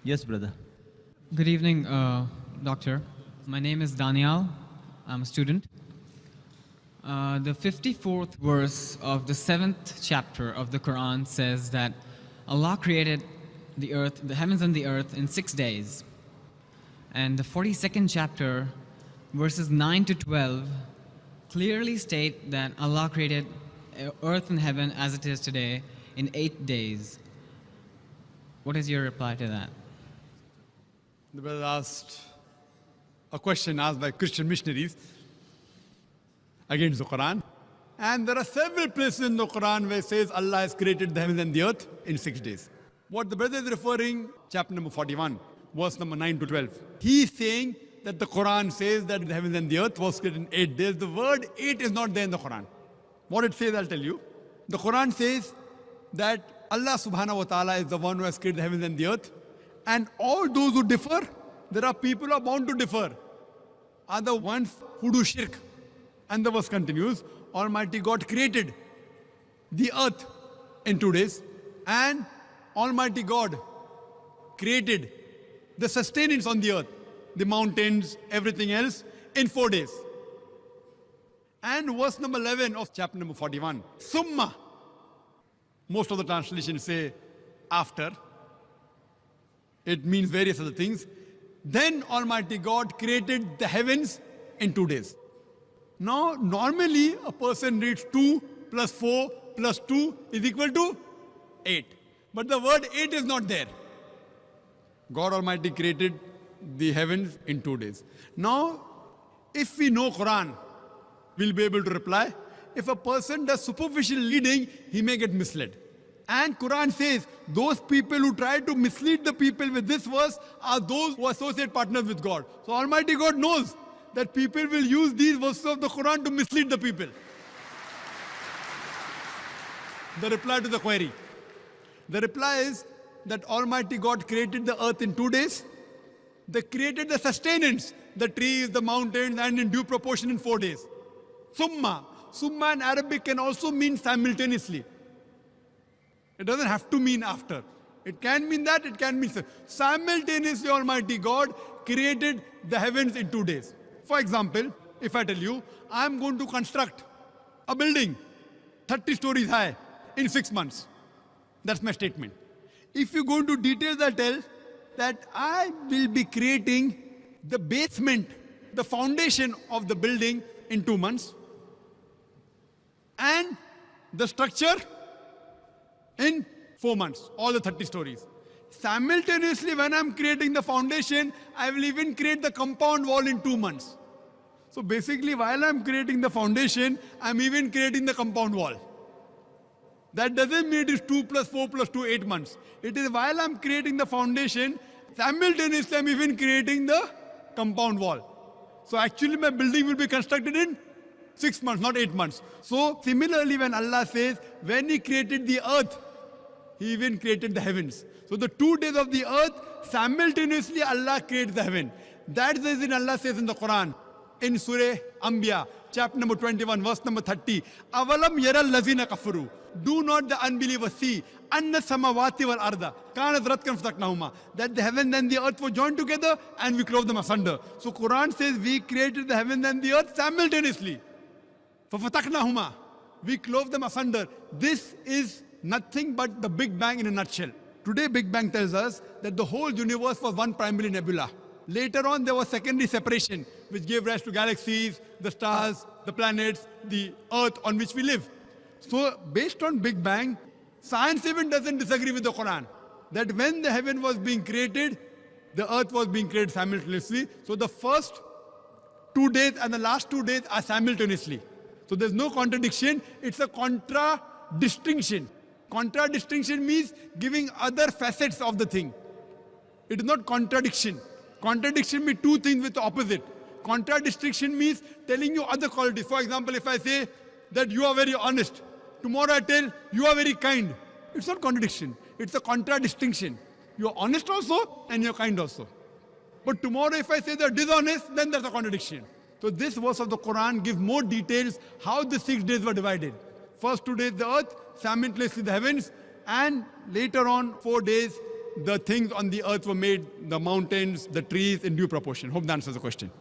Yes, brother. Good evening, Doctor. My name is Daniel. I'm a student. The 54th verse of the 7th chapter of the Quran says that Allah created the earth, the heavens and the earth in 6 days. And the 42nd chapter, verses 9 to 12, clearly state that Allah created earth and heaven as it is today in 8 days. What is your reply to that? The brother asked a question asked by Christian missionaries against the Quran. And there are several places in the Quran where it says Allah has created the heavens and the earth in 6 days. What the brother is referring, chapter number 41, verse number 9 to 12. He is saying that the Quran says that the heavens and the earth was created in 8 days. The word 8 is not there in the Quran. What it says, I'll tell you. The Quran says that Allah subhanahu wa ta'ala is the one who has created the heavens and the earth. And all those who differ, there are people who are bound to differ, are the ones who do shirk. And the verse continues, Almighty God created the earth in 2 days, and Almighty God created the sustenance on the earth, the mountains, everything else, in 4 days. And verse number 11 of chapter number 41, Summa. Most of the translations say after. It means various other things. Then Almighty God created the heavens in 2 days. Now, normally a person reads 2 plus 4 plus 2 is equal to 8. But the word 8 is not there. God Almighty created the heavens in 2 days. Now, if we know Quran, we'll be able to reply. If a person does superficial reading, he may get misled. And Quran says, those people who try to mislead the people with this verse are those who associate partners with God. So Almighty God knows that people will use these verses of the Quran to mislead the people. The reply to the query. The reply is that Almighty God created the earth in 2 days. They created the sustenance, the trees, the mountains, and in due proportion in 4 days. Summa. Summa in Arabic can also mean simultaneously. It doesn't have to mean after. It can mean that, it can mean simultaneously Almighty God created the heavens in 2 days. For example, if I tell you, I'm going to construct a building 30 stories high in 6 months. That's my statement. If you go into details, I tell that I will be creating the basement, the foundation of the building in 2 months. And the structure in 4 months, all the 30 stories. Simultaneously, when I'm creating the foundation, I will even create the compound wall in 2 months. So basically, while I'm creating the foundation, I'm even creating the compound wall. That doesn't mean it is 2 plus 4 plus 2, 8 months. It is while I'm creating the foundation, simultaneously I'm even creating the compound wall. So actually my building will be constructed in 6 months, not 8 months. So similarly, when Allah says, when He created the earth, He even created the heavens. So the 2 days of the earth, simultaneously Allah created the heaven. That is the reason Allah says in the Quran, in Surah Anbiya, chapter number 21, verse number 30, Avalam yaral lazina kafaru. Do not the unbelievers see, anna samawati wal arda, kanat ratkan fataknahuma, that the heaven and the earth were joined together and we clove them asunder. So Quran says we created the heaven and the earth simultaneously. فَفَتَقْنَاهُمَا, we clove them asunder. This is nothing but the Big Bang in a nutshell. Today, Big Bang tells us that the whole universe was one primary nebula. Later on, there was secondary separation, which gave rise to galaxies, the stars, the planets, the earth on which we live. So, based on Big Bang, science even doesn't disagree with the Quran. That when the heaven was being created, the earth was being created simultaneously. So, the first 2 days and the last 2 days are simultaneously. So there's no contradiction, it's a contradistinction. Contradistinction means giving other facets of the thing. It is not contradiction. Contradiction means two things with the opposite. Contradistinction means telling you other qualities. For example, if I say that you are very honest, tomorrow I tell you are very kind. It's not contradiction, it's a contradistinction. You're honest also and you're kind also. But tomorrow if I say they're dishonest, then there's a contradiction. So this verse of the Quran gives more details how the 6 days were divided. First 2 days the earth, simultaneously the heavens, and later on 4 days the things on the earth were made, the mountains, the trees, in due proportion. Hope that answers the question.